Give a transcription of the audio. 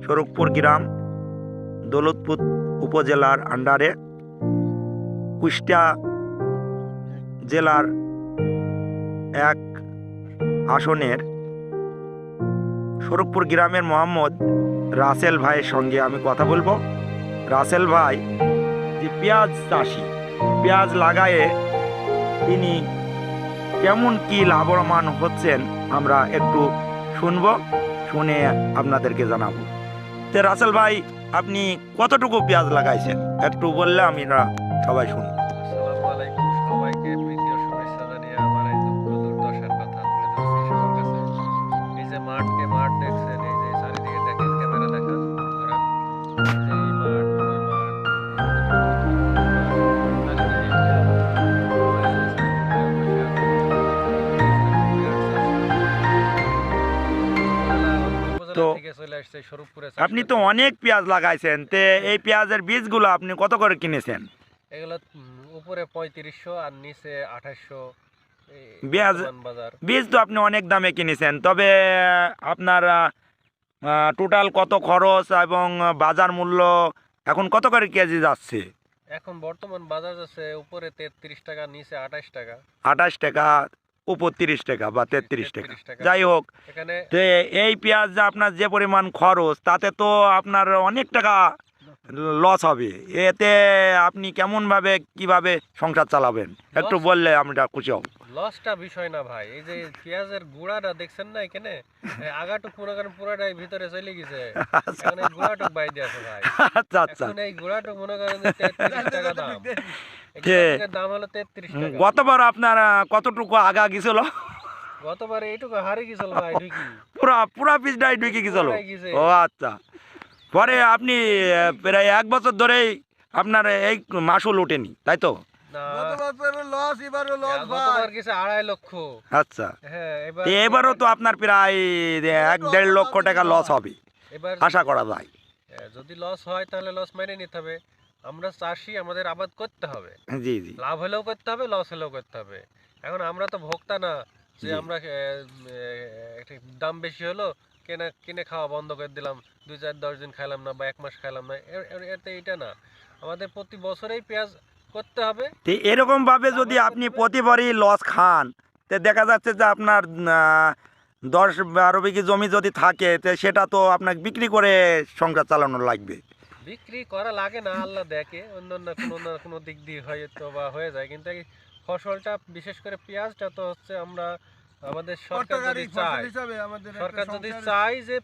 শরৎপুর গ্রাম, দৌলতপুর উপজেলার আন্ডারে, কুষ্টিয়া জেলার এক আসনের শরৎপুর গ্রামের মোহাম্মদ রাসেল ভাইয়ের সঙ্গে আমি কথা বলবো। রাসেল ভাই যে পেঁয়াজ চাষি, পেঁয়াজ লাগায়ে তিনি কেমন কি লাভবান হচ্ছেন আমরা একটু শুনবো, শুনে আপনাদেরকে জানাবো। তো রাসেল ভাই, আপনি কতটুকু পেঁয়াজ লাগাইছেন একটু বললে আমরা সবাই শুনি। আসসালামু আলাইকুম, সবাইকে প্রীতি ও শুভেচ্ছা জানিয়ে আমার এই দুঃখ দুর্দশার কথা তুলে ধরছি সবার কাছে। এই যে মাঠ দেখছেন, এই যে চারিদিকে দেখেন, ক্যামেরা দেখান ধরেন, এই যে এই মাঠ, ওই মাঠ, চারিদিকে তো থেকে চলে আসছে শরৎপুরে। আপনি তো অনেক পেঁয়াজ লাগাইছেন, তে এই পেঁয়াজের বীজগুলো আপনি কত করে কিনেছেন? এগুলো উপরে 3500 আর নিচে 2800 পেঁয়াজ বাজার। বীজ তো আপনি অনেক দামে কিনেছেন, তবে আপনার টোটাল কত খরচ এবং বাজার মূল্য এখন কত করে কেজি যাচ্ছে? এখন বর্তমান বাজার যাচ্ছে উপরে 33 টাকা, নিচে 28 টাকা। 28 টাকা, উপর 30 টাকা বা 33 টাকা, 33 টাকা। যাই হোক। এখানে তো এই পেঁয়াজ যে আপনার যে পরিমাণ খরচ, তাতে তো আপনার অনেক টাকা লস হবে। এতে আপনি কেমনভাবে কিভাবে সংসার চালাবেন একটু বললে আমরা খুশি হব। লসটা বিষয় না ভাই, এই যে পেঁয়াজের গুঁড়াটা দেখছেন না এখানে, আগাটুক মনে করেন পুরাটাই ভিতরে চলে গেছে, এখন এই গুঁড়াটুক বাইরে আছে ভাই। আচ্ছা আচ্ছা, এখন এই গুঁড়াটুক মনে করেন যে 33 টাকা দাম। এই যে গুঁড়াটুকের দাম হলো 33 টাকা। গতবার আপনার কতটুকু আগা গেছিল? গতবারে এইটুকু হারিয়ে গেছিল ভাই, ঢুকি পুরা পিসটাই ঢুকে গেছিল। পুরাই গেছে। ও আচ্ছা, পরে আপনি প্রায় 1 বছর ধরেই আপনার এই মাসুল ওঠেনি, তাই তো? না, গতবার গতবার গেছে 2.5 লক্ষ। আচ্ছা, হ্যাঁ, তো এবারও তো আপনার প্রায় 1-1.5 লক্ষ টাকা লস হবে এবার আশা করা যায়। যদি লস হয় তাহলে লস মেনে নিতে হবে। আমরা চাষি, আমাদের আবাদ করতে হবে, জি জি, লাভ হলেও করতে হবে, লস হলেও করতে হবে। এখন আমরা তো ভোক্তা না যে জি। আমরা একটা দাম বেশি হলো কিনে খাওয়া বন্ধ করে দিলাম, 2-4-10 দিন খাইলাম না বা 1 মাস খাইলাম না, এতে এটা না। আমাদের প্রতি বছরেই পেঁয়াজ করতে হবে। তো এরকম ভাবে যদি আপনি প্রতিবারই লস খান, তো দেখা যাচ্ছে যে আপনার 10-12 বিঘি জমি যদি থাকে, তো সেটা তো আপনাকে বিক্রি করে সংসার চালানো লাগবে। বিক্রি করা লাগে না, আল্লাহ দেখে, অন্য না কোনো দিক দিয়ে হয়তো বা হয়ে যায়, কিন্তু এই ফসলটা বিশেষ করে পেঁয়াজটা তো হচ্ছে আমরা আমাদের সরকার যদি চায় যে